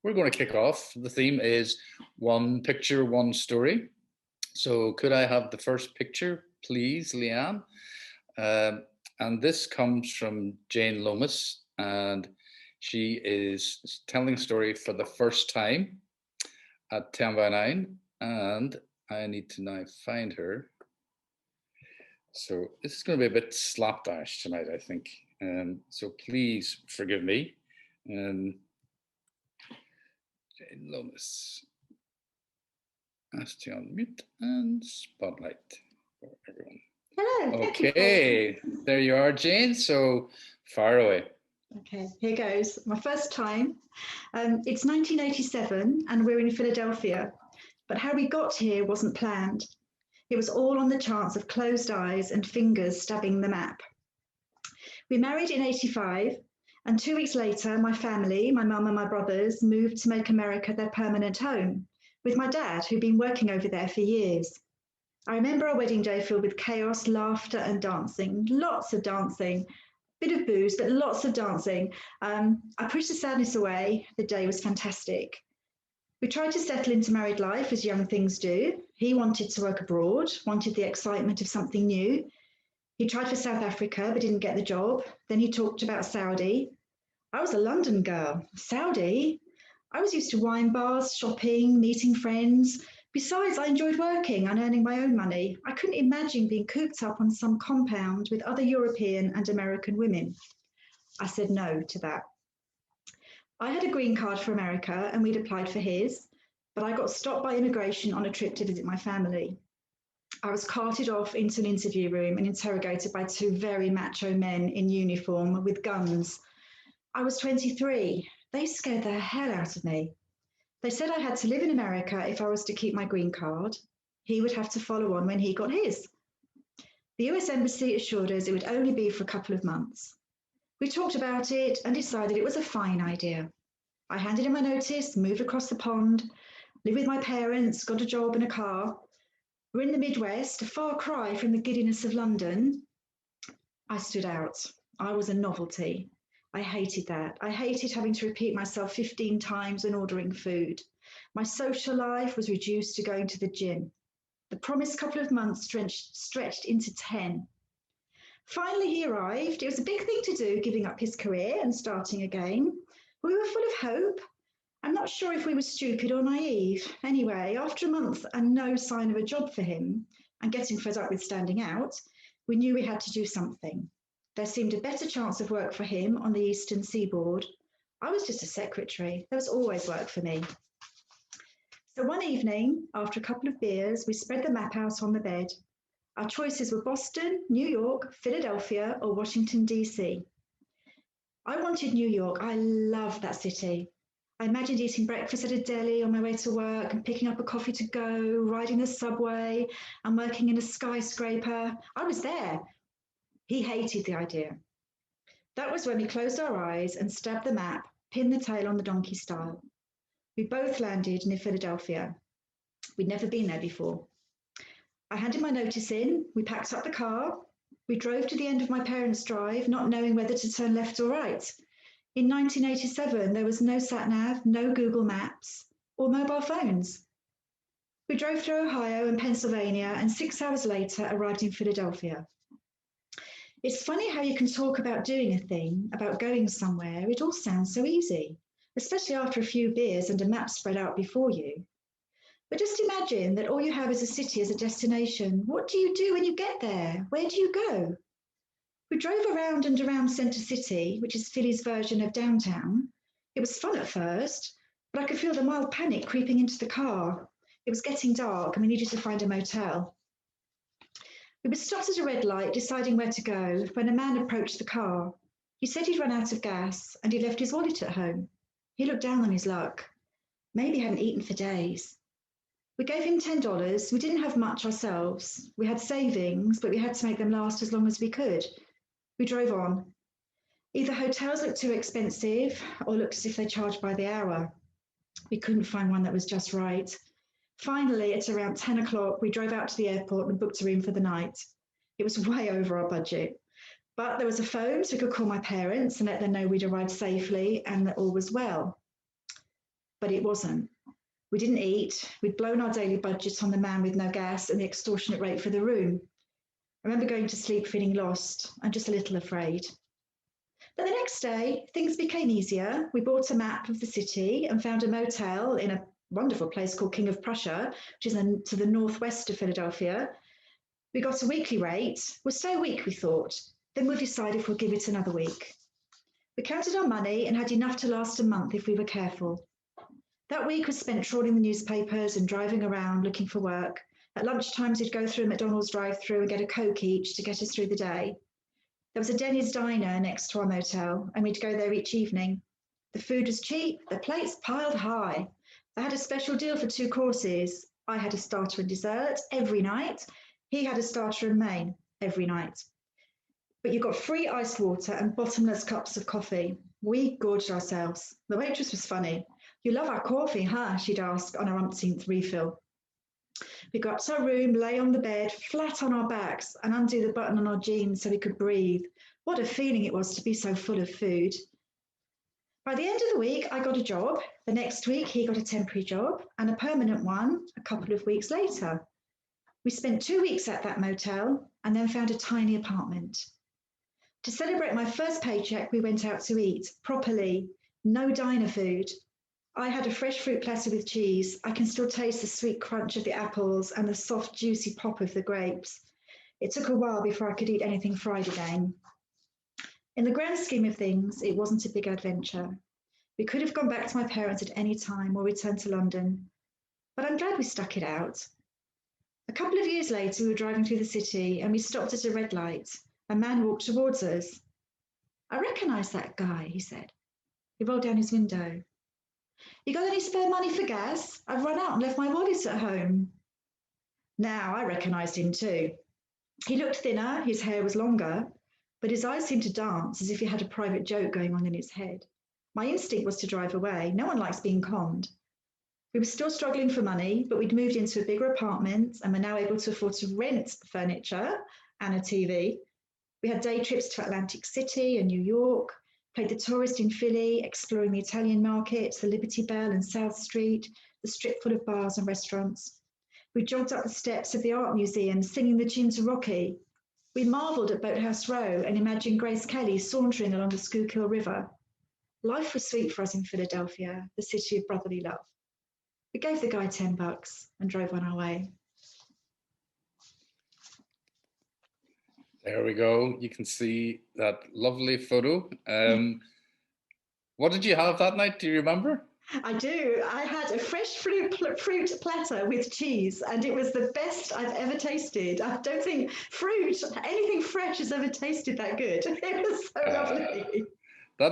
we're going to kick off. The theme is one picture, one story. So could I have the first picture, please, Leanne? Um, and this comes from Jane Lomas, and she is telling a story for the first time at 10 by 9, and I need to now find her. So this is going to be a bit slapdash tonight, I think. So please forgive me. Jane Lomas. Ask to unmute and spotlight for everyone. Hello. Okay, there you are, Jane. So far away. Okay, here goes. My first time. It's 1987 and we're in Philadelphia, but how we got here wasn't planned. It was all on the chance of closed eyes and fingers stabbing the map. We married in 85, and 2 weeks later, my family, my mum and my brothers, moved to make America their permanent home, with my dad, who'd been working over there for years. I remember our wedding day filled with chaos, laughter and dancing, lots of dancing, bit of booze, but lots of dancing. I pushed the sadness away. The day was fantastic. We tried to settle into married life as young things do. He wanted to work abroad, wanted the excitement of something new. He tried for South Africa, but didn't get the job. Then he talked about Saudi. I was a London girl. Saudi? I was used to wine bars, shopping, meeting friends. Besides, I enjoyed working and earning my own money. I couldn't imagine being cooped up on some compound with other European and American women. I said no to that. I had a green card for America and we'd applied for his, but I got stopped by immigration on a trip to visit my family. I was carted off into an interview room and interrogated by 2 very macho men in uniform with guns. I was 23. They scared the hell out of me. They said I had to live in America if I was to keep my green card. He would have to follow on when he got his. The US Embassy assured us it would only be for a couple of months. We talked about it and decided it was a fine idea. I handed in my notice, moved across the pond, lived with my parents, got a job and a car. We're in the Midwest, a far cry from the giddiness of London. I stood out. I was a novelty. I hated that. I hated having to repeat myself 15 times when ordering food. My social life was reduced to going to the gym. The promised couple of months stretched into 10. Finally, he arrived. It was a big thing to do, giving up his career and starting again. We were full of hope. I'm not sure if we were stupid or naive. Anyway, after a month and no sign of a job for him, and getting fed up with standing out, we knew we had to do something. There seemed a better chance of work for him on the eastern seaboard. I was just a secretary. There was always work for me. So one evening, after a couple of beers, we spread the map out on the bed. Our choices were Boston, New York, Philadelphia, or Washington, D.C. I wanted New York. I loved that city. I imagined eating breakfast at a deli on my way to work and picking up a coffee to go, riding the subway and working in a skyscraper. I was there. He hated the idea. That was when we closed our eyes and stabbed the map, pinned the tail on the donkey style. We both landed near Philadelphia. We'd never been there before. I handed my notice in. We packed up the car. We drove to the end of my parents' drive, not knowing whether to turn left or right. In 1987, there was no sat-nav, no Google Maps, or mobile phones. We drove through Ohio and Pennsylvania, and 6 hours later arrived in Philadelphia. It's funny how you can talk about doing a thing, about going somewhere. It all sounds so easy, especially after a few beers and a map spread out before you. But just imagine that all you have is a city as a destination. What do you do when you get there? Where do you go? We drove around and around Centre City, which is Philly's version of downtown. It was fun at first, but I could feel the mild panic creeping into the car. It was getting dark and we needed to find a motel. We were stopped at a red light, deciding where to go, when a man approached the car. He said he'd run out of gas and he left his wallet at home. He looked down on his luck. Maybe he hadn't eaten for days. We gave him $10. We didn't have much ourselves. We had savings, but we had to make them last as long as we could. We drove on. Either hotels looked too expensive or looked as if they charged by the hour. We couldn't find one that was just right. Finally, at around 10 o'clock, we drove out to the airport and booked a room for the night. It was way over our budget, but there was a phone so we could call my parents and let them know we'd arrived safely and that all was well. but it wasn't. We didn't eat. We'd blown our daily budget on the man with no gas and the extortionate rate for the room. I remember going to sleep feeling lost and just a little afraid. But the next day, things became easier. We bought a map of the city and found a motel in a wonderful place called King of Prussia, which is to the northwest of Philadelphia. We got a weekly rate. We'll stay a week, we thought. Then we'll decide if we'll give it another week. We counted our money and had enough to last a month if we were careful. That week was spent trawling the newspapers and driving around looking for work. At lunchtimes, we'd go through a McDonald's drive-through and get a Coke each to get us through the day. There was a Denny's diner next to our motel, and we'd go there each evening. The food was cheap, the plates piled high. They had a special deal for 2 courses. I had a starter and dessert every night. He had a starter and main every night. But you got free iced water and bottomless cups of coffee. We gorged ourselves. The waitress was funny. "You love our coffee, huh?" she'd ask on our umpteenth refill. We got to our room, lay on the bed, flat on our backs, and undo the button on our jeans so we could breathe. What a feeling it was to be so full of food. By the end of the week, I got a job. The next week, he got a temporary job and a permanent one a couple of weeks later. We spent 2 weeks at that motel and then found a tiny apartment. To celebrate my first paycheck, we went out to eat, properly, no diner food. I had a fresh fruit platter with cheese. I can still taste the sweet crunch of the apples and the soft, juicy pop of the grapes. It took a while before I could eat anything fried again. In the grand scheme of things, it wasn't a big adventure. We could have gone back to my parents at any time or returned to London, but I'm glad we stuck it out. A couple of years later, we were driving through the city and we stopped at a red light. A man walked towards us. "I recognise that guy," he said. He rolled down his window. "You got any spare money for gas? I've run out and left my wallet at home." Now I recognised him too. He looked thinner, his hair was longer, but his eyes seemed to dance as if he had a private joke going on in his head. My instinct was to drive away. No one likes being conned. We were still struggling for money, but we'd moved into a bigger apartment and were now able to afford to rent furniture and a TV. We had day trips to Atlantic City and New York, played the tourist in Philly, exploring the Italian market, the Liberty Bell and South Street, the strip full of bars and restaurants. We jogged up the steps of the art museum, singing the tune to Rocky. We marvelled at Boathouse Row and imagined Grace Kelly sauntering along the Schuylkill River. Life was sweet for us in Philadelphia, the city of brotherly love. We gave the guy $10 and drove on our way. There we go. You can see that lovely photo. What did you have that night? Do you remember? I do. I had a fresh fruit platter with cheese, and it was the best I've ever tasted. I don't think anything fresh has ever tasted that good. It was so lovely.